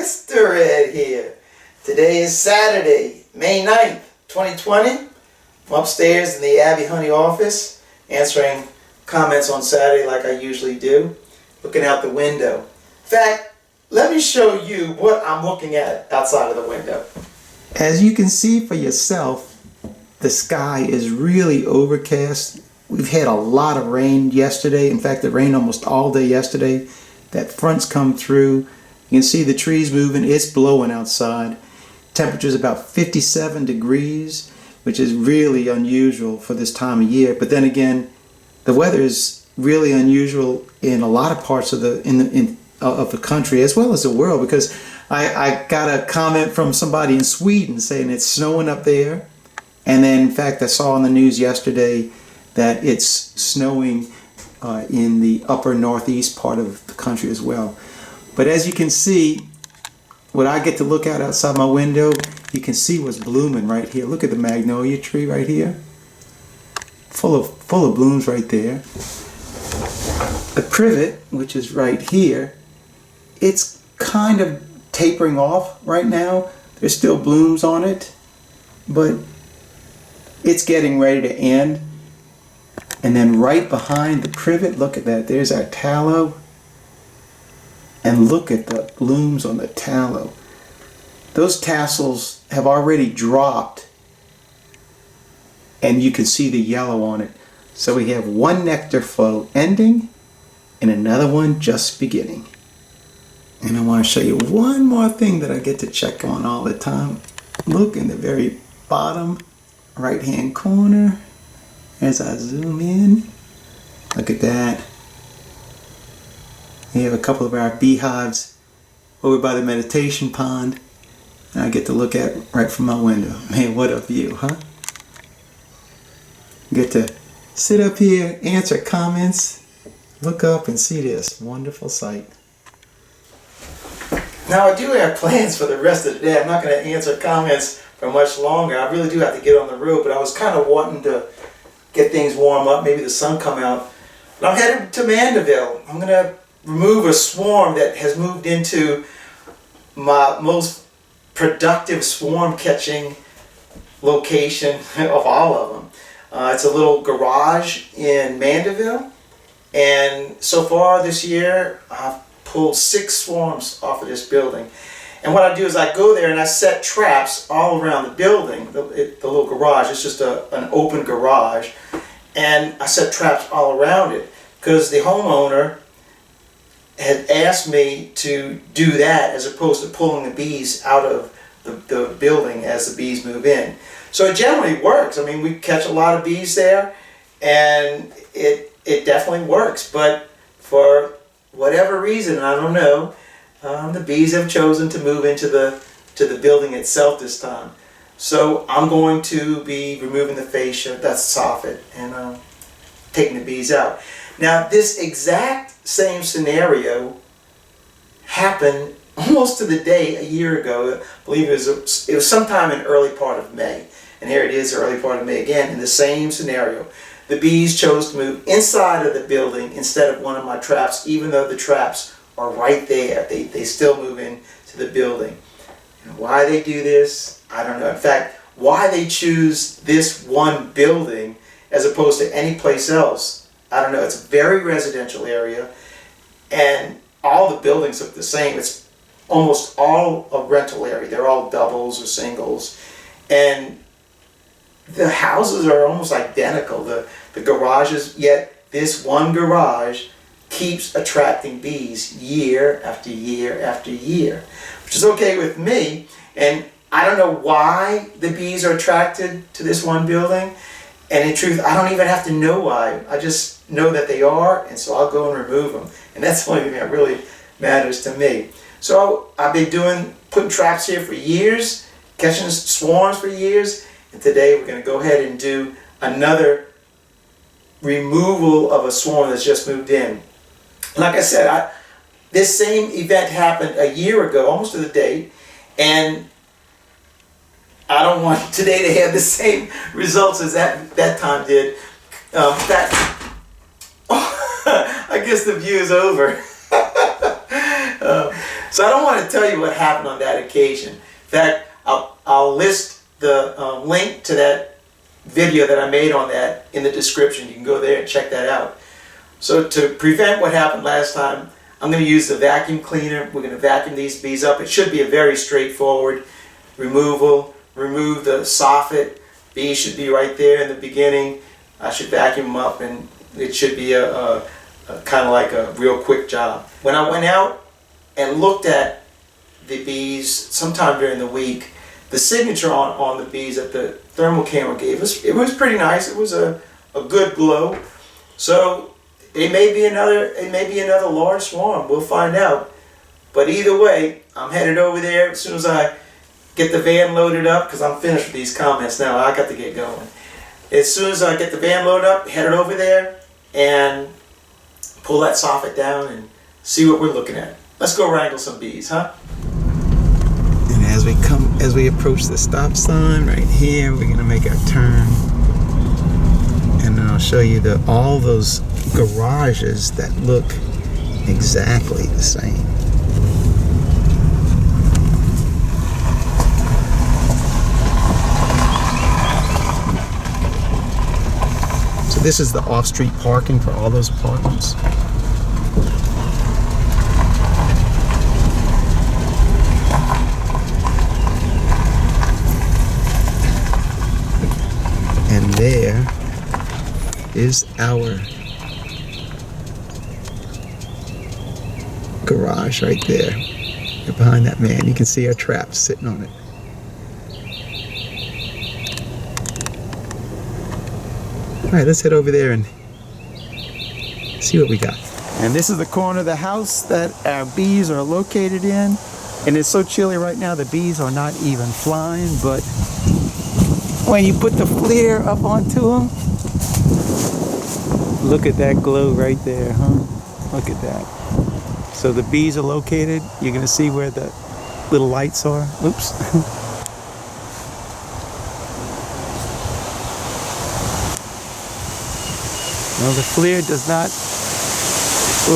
Mr. Ed here. Today is Saturday, May 9th, 2020. I'm upstairs in the Abby Honey office answering comments on Saturday like I usually do, looking out the window. In fact, let me show you what I'm looking at outside of the window. As you can see for yourself, the sky is really overcast. We've had a lot of rain yesterday. In fact, it rained almost all day yesterday. That front's come through. You can see the trees moving. It's blowing outside. Temperature's about 57 degrees, which is really unusual for this time of year. But then again, the weather is really unusual in a lot of parts of the country as well as the world, because I got a comment from somebody in Sweden saying it's snowing up there. And then, in fact, I saw on the news yesterday that it's snowing in the upper northeast part of the country as well. But as you can see, what I get to look at outside my window, you can see what's blooming right here. Look at the magnolia tree right here. Full of blooms right there. The privet, which is right here, it's kind of tapering off right now. There's still blooms on it, but it's getting ready to end. And then right behind the privet, look at that, there's our tallow. And look at the blooms on the tallow. Those tassels have already dropped, and you can see the yellow on it. So we have one nectar flow ending and another one just beginning. And I want to show you one more thing that I get to check on all the time. Look in the very bottom right hand corner as I zoom in. Look at that. We have a couple of our beehives over by the meditation pond, and I get to look at right from my window. Man, what a view, huh? Get to sit up here, answer comments, look up and see this wonderful sight. Now, I do have plans for the rest of the day. I'm not going to answer comments for much longer. I really do have to get on the road, but I was kind of wanting to get things warm up, maybe the sun come out. But I'm headed to Mandeville. I'm going to remove a swarm that has moved into my most productive swarm catching location of all of them. It's a little garage in Mandeville, and so far this year I've pulled 6 swarms off of this building. And what I do is I go there and I set traps all around the building, the little garage. It's just an open garage, and I set traps all around it because the homeowner had asked me to do that as opposed to pulling the bees out of the building as the bees move in. So it generally works. I mean, we catch a lot of bees there, and it definitely works. But for whatever reason, I don't know, the bees have chosen to move into the building itself this time. So I'm going to be removing the fascia, that's soffit, and taking the bees out. Now, this exact same scenario happened almost to the day a year ago. I believe it was sometime in early part of May. And here it is, early part of May again, in the same scenario. The bees chose to move inside of the building instead of one of my traps, even though the traps are right there. They still move into the building. And why they do this, I don't know. In fact, why they choose this one building as opposed to any place else, I don't know. It's a very residential area, and all the buildings look the same. It's almost all a rental area. They're all doubles or singles, and the houses are almost identical. The garages, yet this one garage keeps attracting bees year after year after year, which is okay with me. And I don't know why the bees are attracted to this one building. And in truth, I don't even have to know why. I just know that they are, and so I'll go and remove them. And that's the only thing that really matters to me. So I've been putting traps here for years, catching swarms for years, and today we're going to go ahead and do another removal of a swarm that's just moved in. Like I said, this same event happened a year ago, almost to the date, and I don't want today to have the same results as that time did. I guess the view is over. So I don't want to tell you what happened on that occasion. In fact, I'll list the link to that video that I made on that in the description. You can go there and check that out. So to prevent what happened last time, I'm going to use the vacuum cleaner. We're going to vacuum these bees up. It should be a very straightforward removal. Remove the soffit. Bees should be right there in the beginning. I should vacuum them up, and it should be a kind of like a real quick job. When I went out and looked at the bees sometime during the week, the signature on the bees that the thermal camera gave us, it was pretty nice. It was a good glow. So it may be another large swarm. We'll find out. But either way, I'm headed over there as soon as I get the van loaded up, because I'm finished with these comments now. I got to get going. As soon as I get the van loaded up, headed over there and pull that soffit down and see what we're looking at. Let's go wrangle some bees, huh? And as we approach the stop sign right here, we're gonna make our turn, and then I'll show you all those garages that look exactly the same. So this is the off-street parking for all those apartments. And there is our garage right there. And behind that man, you can see our traps sitting on it. All right, let's head over there and see what we got. And this is the corner of the house that our bees are located in. And it's so chilly right now, the bees are not even flying, but when you put the flare up onto them, look at that glow right there, huh? Look at that. So the bees are located. You're gonna see where the little lights are. Oops. Well, the flare does not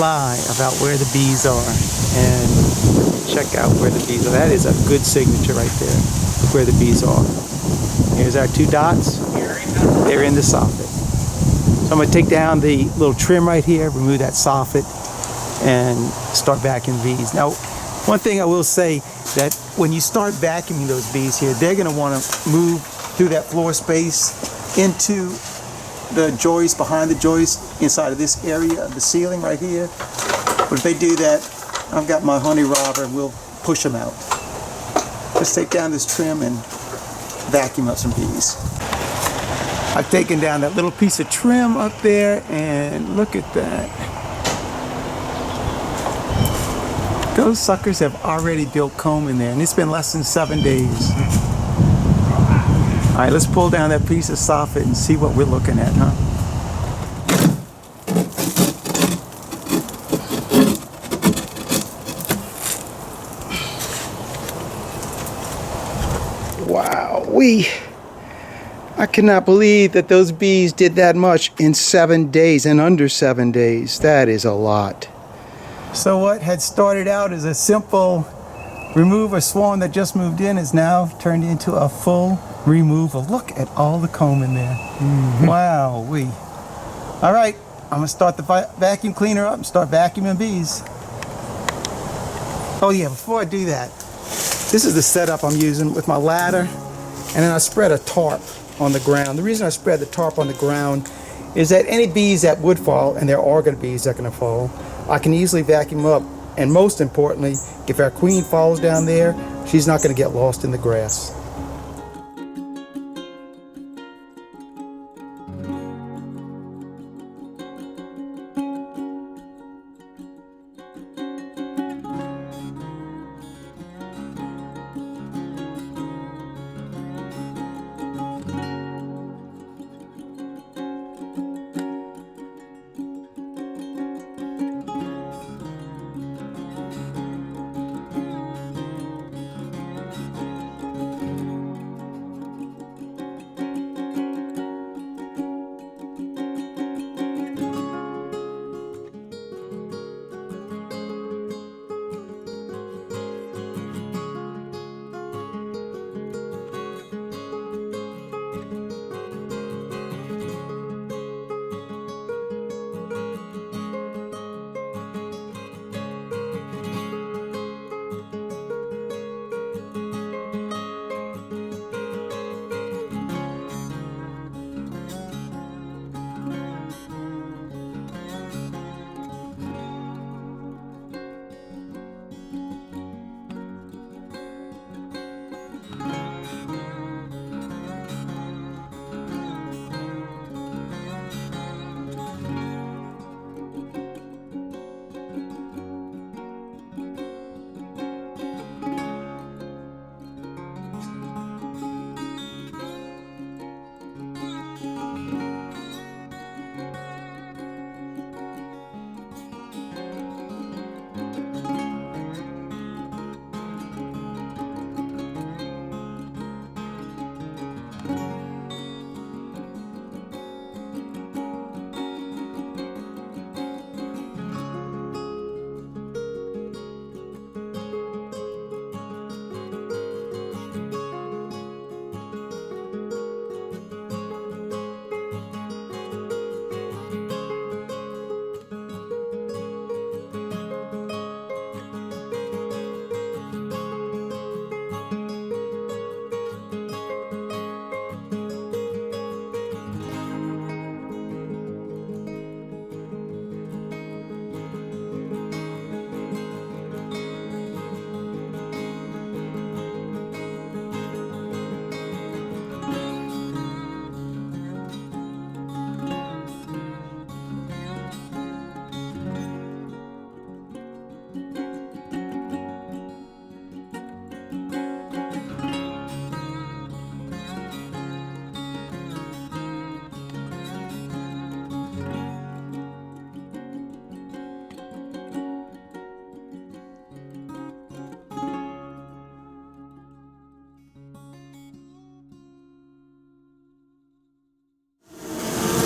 lie about where the bees are. And check out where the bees are. That is a good signature right there. Look where the bees are. Here's our two dots. They're in the soffit. So I'm going to take down the little trim right here, remove that soffit, and start vacuuming bees. Now, one thing I will say, that when you start vacuuming those bees here, they're going to want to move through that floor space into the joist, behind the joist, inside of this area of the ceiling right here. But if they do that, I've got my honey robber and we'll push them out. Just take down this trim and vacuum up some bees. I've taken down that little piece of trim up there, and look at that. Those suckers have already built comb in there, and it's been less than 7 days. All right, let's pull down that piece of soffit and see what we're looking at, huh? Wow, I cannot believe that those bees did that much in 7 days, and under 7 days. That is a lot. So what had started out as a simple remove a swarm that just moved in is now turned into a full removal. Look at all the comb in there. Mm-hmm. Wow, all right, I'm gonna start the vacuum cleaner up and start vacuuming bees. Oh yeah, before I do that, this is the setup I'm using with my ladder, and then I spread a tarp on the ground. The reason I spread the tarp on the ground is that any bees that would fall, and there are going to be bees that are going to fall, I can easily vacuum up. And most importantly, if our queen falls down there, she's not going to get lost in the grass.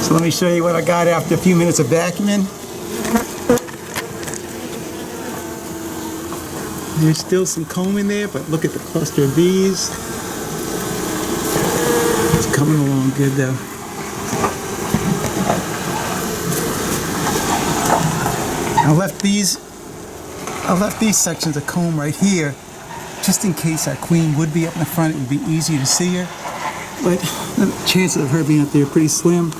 So let me show you what I got after a few minutes of vacuuming. There's still some comb in there, but look at the cluster of bees. It's coming along good though. I left these sections of comb right here just in case our queen would be up in the front. It would be easier to see her, but the chances of her being up there are pretty slim.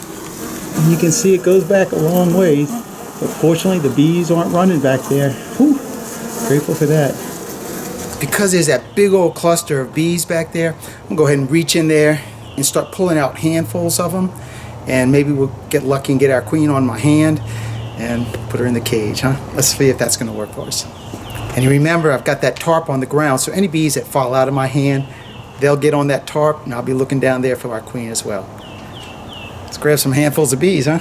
And you can see it goes back a long ways, but fortunately the bees aren't running back there. Whew, grateful for that. Because there's that big old cluster of bees back there, I'm gonna go ahead and reach in there and start pulling out handfuls of them, and maybe we'll get lucky and get our queen on my hand and put her in the cage, huh? Let's see if that's gonna work for us. And you remember, I've got that tarp on the ground, so any bees that fall out of my hand, they'll get on that tarp, and I'll be looking down there for our queen as well. Let's grab some handfuls of bees, huh?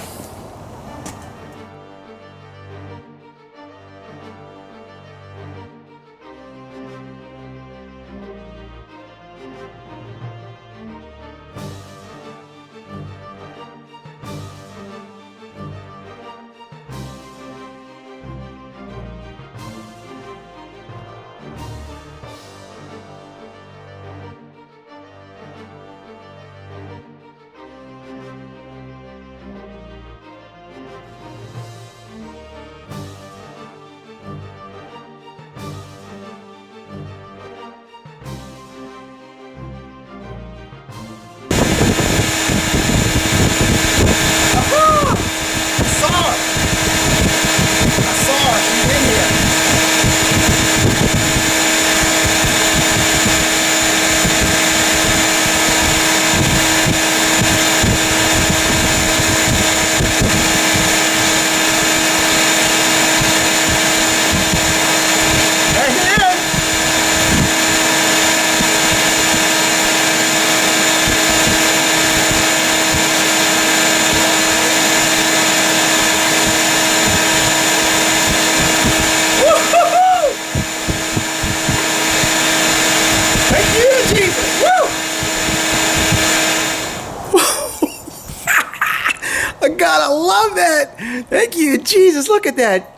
God, I love that. Thank you, Jesus. Look at that.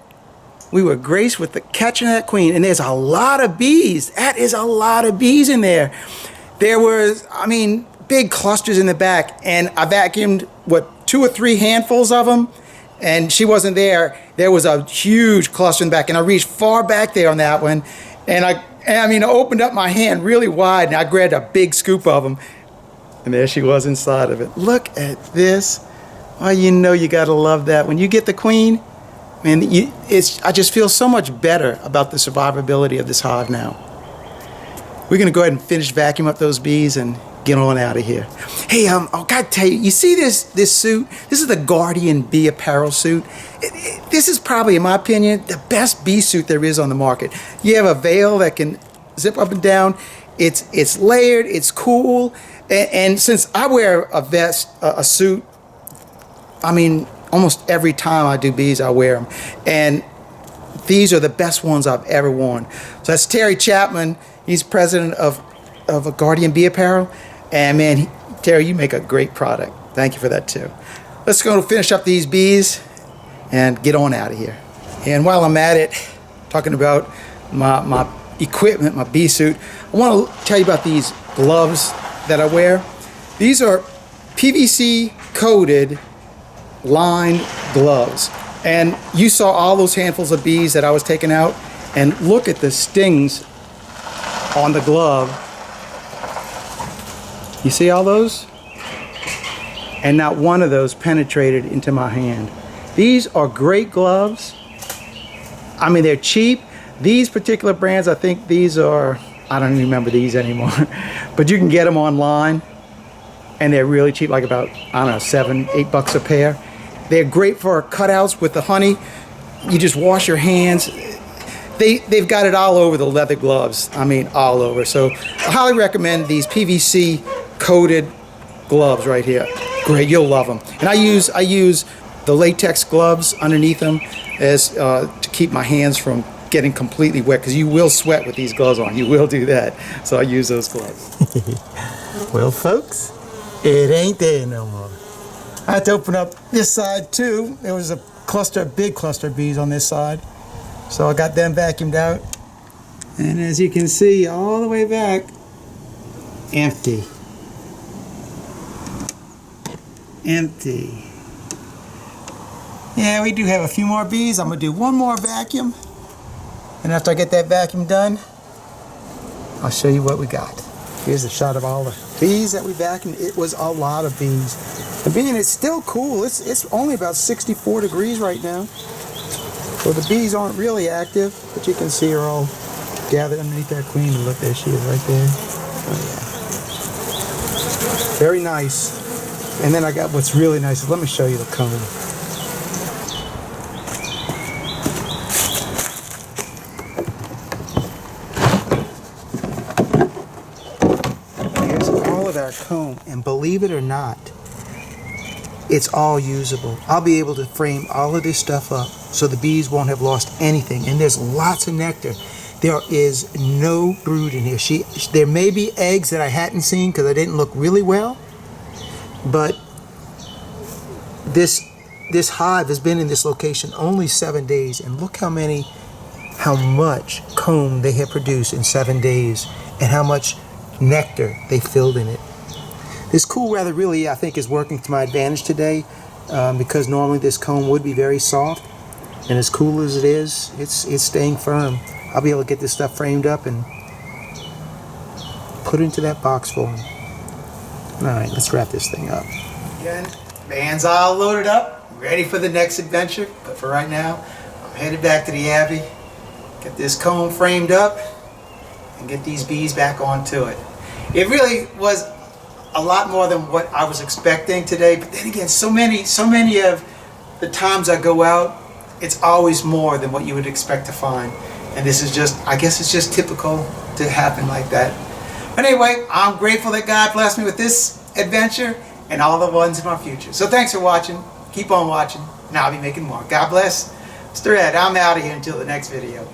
We were graced with the catching that queen, and there's a lot of bees. That is a lot of bees in there. There was, I mean, big clusters in the back, and I vacuumed, what, 2 or 3 handfuls of them, and she wasn't there. There was a huge cluster in the back, and I reached far back there on that one, and I opened up my hand really wide, and I grabbed a big scoop of them, and there she was inside of it. Look at this. Oh, you know you gotta love that. When you get the queen, man, I just feel so much better about the survivability of this hive now. We're gonna go ahead and finish vacuuming up those bees and get on out of here. Hey, I gotta tell you, you see this suit? This is the Guardian Bee Apparel suit. This is probably, in my opinion, the best bee suit there is on the market. You have a veil that can zip up and down. It's layered, it's cool, and since I wear a vest, a suit, I mean, almost every time I do bees, I wear them. And these are the best ones I've ever worn. So that's Terry Chapman. He's president of a Guardian Bee Apparel. And man, Terry, you make a great product. Thank you for that too. Let's go finish up these bees and get on out of here. And while I'm at it, talking about my equipment, my bee suit, I want to tell you about these gloves that I wear. These are PVC coated lined gloves, and you saw all those handfuls of bees that I was taking out, and look at the stings on the glove. You see all those? And not one of those penetrated into my hand. These are great gloves. I mean, they're cheap. These particular brands, I think these are, I don't even remember these anymore, but you can get them online, and they're really cheap, like about, I don't know, $7, $8 a pair. They're great for cutouts with the honey. You just wash your hands. They've got it all over the leather gloves. I mean, all over. So I highly recommend these PVC coated gloves right here. Great, you'll love them. And I use the latex gloves underneath them as to keep my hands from getting completely wet, because you will sweat with these gloves on. You will do that. So I use those gloves. Well, folks, it ain't there no more. I had to open up this side too. There was a big cluster of bees on this side. So I got them vacuumed out. And as you can see, all the way back, empty. Empty. Yeah, we do have a few more bees. I'm gonna do one more vacuum. And after I get that vacuum done, I'll show you what we got. Here's a shot of all the bees that we vacuumed. It was a lot of bees. And being it's still cool, it's only about 64 degrees right now. So the bees aren't really active, but you can see her all gathered underneath that queen. And look, there she is right there. Oh yeah. Very nice. And then I got what's really nice. Let me show you the comb. Here's all of our comb, and believe it or not, it's all usable. I'll be able to frame all of this stuff up so the bees won't have lost anything. And there's lots of nectar. There is no brood in here. There may be eggs that I hadn't seen because I didn't look really well, but this hive has been in this location only 7 days, and look how much comb they have produced in 7 days, and how much nectar they filled in it. This cool weather really, I think, is working to my advantage today, because normally this comb would be very soft, and as cool as it is, it's staying firm. I'll be able to get this stuff framed up and put it into that box for them. Alright, let's wrap this thing up. Again, van's all loaded up, ready for the next adventure, but for right now, I'm headed back to the Abbey, get this comb framed up, and get these bees back onto it. It really was a lot more than what I was expecting today, but then again, so many of the times I go out, it's always more than what you would expect to find. And this is just, I guess it's just typical to happen like that. But anyway, I'm grateful that God blessed me with this adventure and all the ones in my future. So thanks for watching. Keep on watching, and I'll be making more. God bless. Mr. Ed, I'm out of here until the next video.